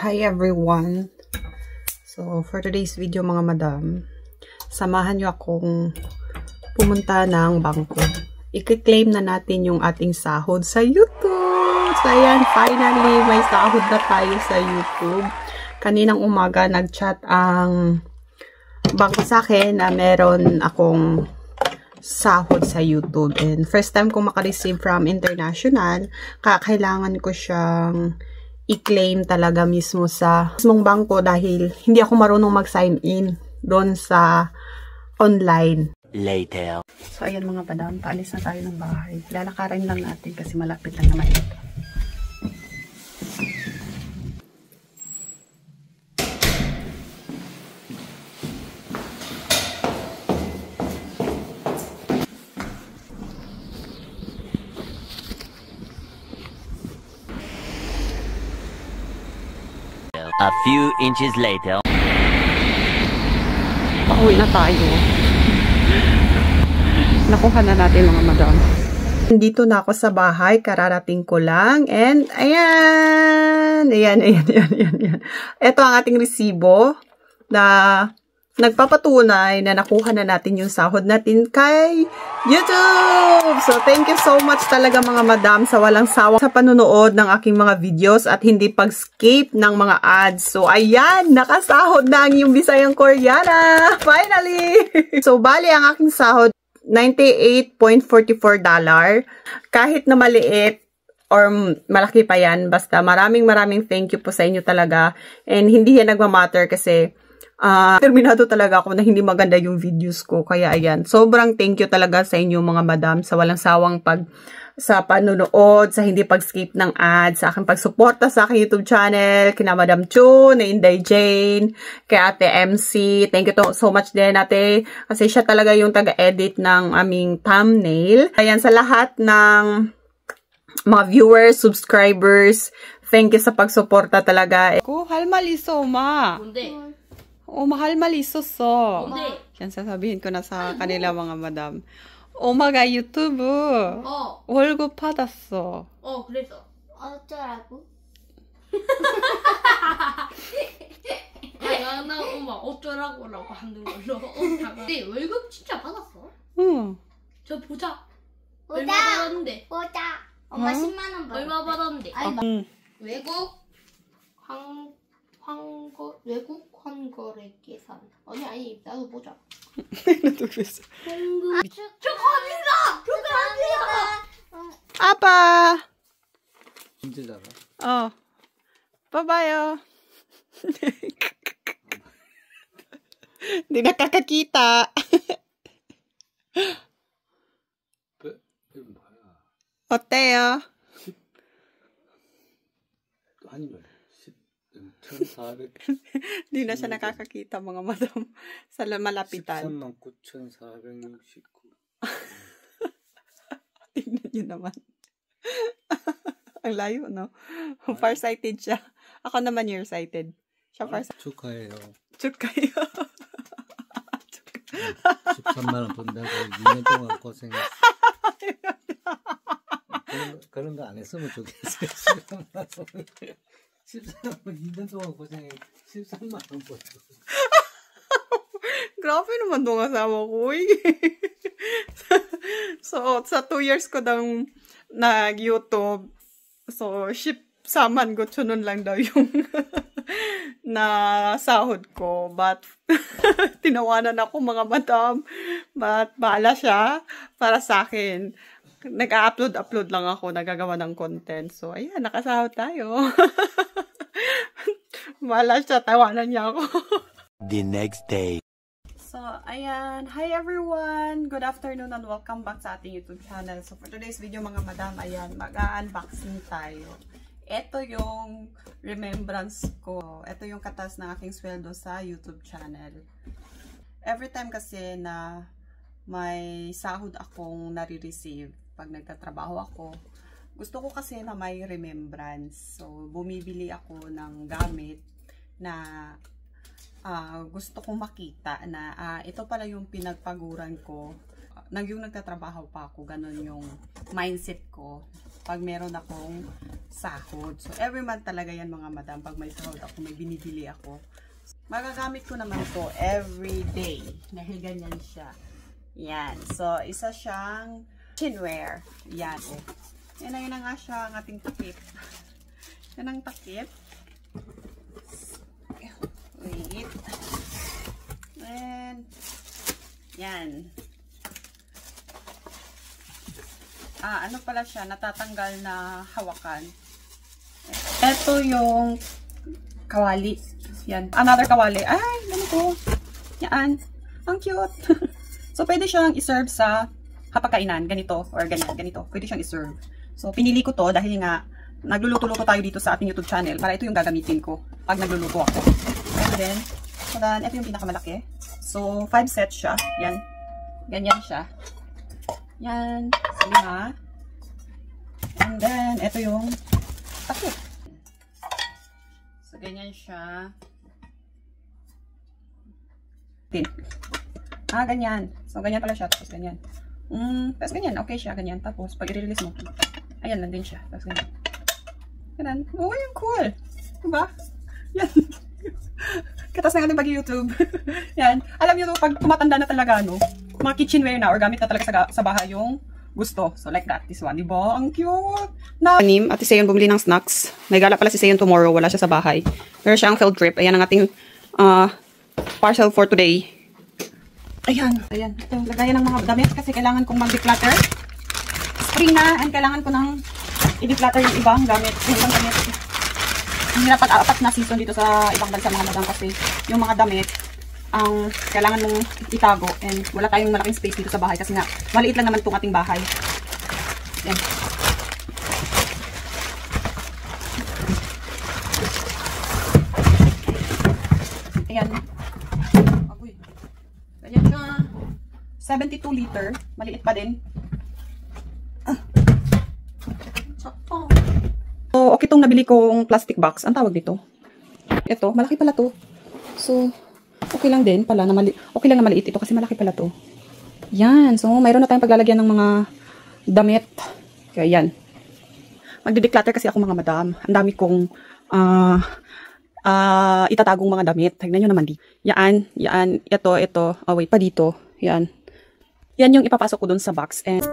Hi everyone! So, for today's video mga madam, samahan nyo akong pumunta ng bangko. I-claim na natin yung ating sahod sa YouTube! So, ayan, finally, may sahod na tayo sa YouTube. Kaninang umaga, nag-chat ang bangko sa akin na meron akong sahod sa YouTube. And first time kong makareceive from international, kailangan ko siyang i-claim talaga mismo sa mismong bangko dahil hindi ako marunong mag-sign in doon sa online. Later. So, ayan mga madam, paalis na tayo ng bahay. Lalakarin lang natin kasi malapit lang naman ito. A few inches later. Pauwi na tayo. Nakuha na natin mga madam. Dito na ako sa bahay. Kararating ko lang. And ayan. Ayan. Ito ang ating resibo na nagpapatunay na nakuha na natin yung sahod natin kay YouTube! So, thank you so much talaga mga madam sa walang sawa sa panunood ng aking mga videos at hindi pag-skip ng mga ads. So, ayan! Nakasahod na ang yung Bisayang Koreana! Finally! So, bali ang aking sahod, $98.44. Kahit na maliit, or malaki pa yan, basta maraming thank you po sa inyo talaga. And hindi yan nagmamatter kasi terminado talaga ako na hindi maganda yung videos ko. Kaya ayan, sobrang thank you talaga sa inyo mga madam sa walang sawang sa panunood, sa hindi pag-skip ng ads, sa aking pagsuporta sa aking YouTube channel, kina Madam Chu, na Inday Jane, kay Ate MC. Thank you so much din ate kasi siya talaga yung taga-edit ng aming thumbnail. Ayan, sa lahat ng mga viewers, subscribers, thank you sa pagsuporta talaga. Hal maliso ma. Hindi. mahal 있었어. Yan sasabihin ko na sa kanila mga madam. 엄마가 유튜브 월급 받았어. 그래서 어쩌라고? 나 엄마 어쩌라고라고 하는 걸로. 근데 월급 진짜 받았어? 응. 저 보자. 얼마 받았는데? 보자. 엄마 10만 원 받았대. 얼마 받았는데? 외국 외국 환거래 계산. 아니 나도 보자. 나도 그랬어. 축하합니다. 아빠. 힘들잖아. 봐봐요. Hindi nakakakita. 어때요? 아니면 1,400. Hindi na siya nakakakita mga madam sa malapitan. 139,469. Tingnan niyo naman. Ang layo, no? Farsighted siya. Ako naman nearsighted. Siya farsighted. 축하해요. 축하해요. 13만 원 번다고 2년 동안 고생했어. 그런 거 안 했으면 좋겠어요. 2년 동안 고생해 13만 원 벌었어. Grabe naman dong asawa ko. So, sa 2 years ko dang nag-YouTube, so, 14만 9천 lang daw yung na sahod ko. But, tinawanan ako mga madam. But, bahala siya para sa akin. Nag-upload lang ako, nagagawa ng content. So, ayan, nakasahod tayo. Bahala siya, tawanan niya ako. The next day. So, ayan. Hi everyone! Good afternoon and welcome back sa ating YouTube channel. So, for today's video mga madam, ayan, mag-unboxing tayo. Ito yung remembrance ko. Ito yung katas ng aking sweldo sa YouTube channel. Every time kasi na may sahod akong nare-receive pag nagtatrabaho ako, gusto ko kasi na may remembrance. So, bumibili ako ng gamit na gusto kong makita na ito pala yung pinagpaguran ko. Yung nagtatrabaho pa ako, ganun yung mindset ko. pag meron akong sahod. So, every month talaga yan mga madam. Pag may sahod ako, may binibili ako. Magagamit ko naman to every day. Dahil ganyan siya. Yan. So, isa siyang kitchenware. Yan. Yan na nga siya ang ating takip. Yan ang takip. Wait. And, yan. Ano pala siya, natatanggal na hawakan. Ito yung kawali. Yan. Another kawali. Ay, ganito. Yan. Ang cute. So, pwede siyang iserve sa hapagkainan. Ganito. Or ganyan. Ganito. Pwede siyang iserve. So, pinili ko to dahil nga, nagluluto-luto tayo dito sa ating YouTube channel. Para ito yung gagamitin ko pag nagluluto ako. And then, ito yung pinakamalaki. So, 5 sets siya. Yan. Ganyan siya. Yan. 5. And then, ito yung takip. So, ganyan siya. Ganyan. So, ganyan pala siya. Tapos, ganyan. Tapos, ganyan. Okay siya. Ganyan. Tapos, pag i-release mo, ayan lang din siya. Tapos, ganyan. Ganyan. Oh, yung cool. Diba? Yan. Katas na natin pag-YouTube. Yan. Alam nyo, pag tumatanda na talaga, no? Mga kitchenware na or gamit na talaga sa bahay yung gusto. So, like that. This one. Diba? Ang cute. Anim. At si Seyon bumili ng snacks. May gala pala si Seyon tomorrow. Wala siya sa bahay. Meron siyang field trip. Ayan ang ating parcel for today. Ayan. Ayan. Ito. Lagayan ng mga damit kasi kailangan kong mag-declutter. Spring na. And kailangan ko ng i-declutter yung ibang gamit. Yung ibang gamit. Hindi na pag-apat na season dito sa ibang bansa mga madam kasi yung mga damit ang kailangan mong itago and wala tayong malaking space dito sa bahay kasi nga maliit lang naman itong ating bahay. Yan. Ayan. Agoy. Ganyan siya. 72 liter. Maliit pa din. Sakto. So, okay itong nabili kong plastic box. Ang tawag dito? Ito, malaki pala to. So, okay lang din pala na okay lang na maliit ito kasi malaki pala to. Yan. So, mayroon na tayong paglalagyan ng mga damit. Kaya yan. Magde-declutter kasi ako mga madam. Ang dami kong itatagong mga damit. Tignan nyo naman di. Yan. Yan. Ito. Oh, wait. Pa dito. Yan. Yan yung ipapasok ko dun sa box. And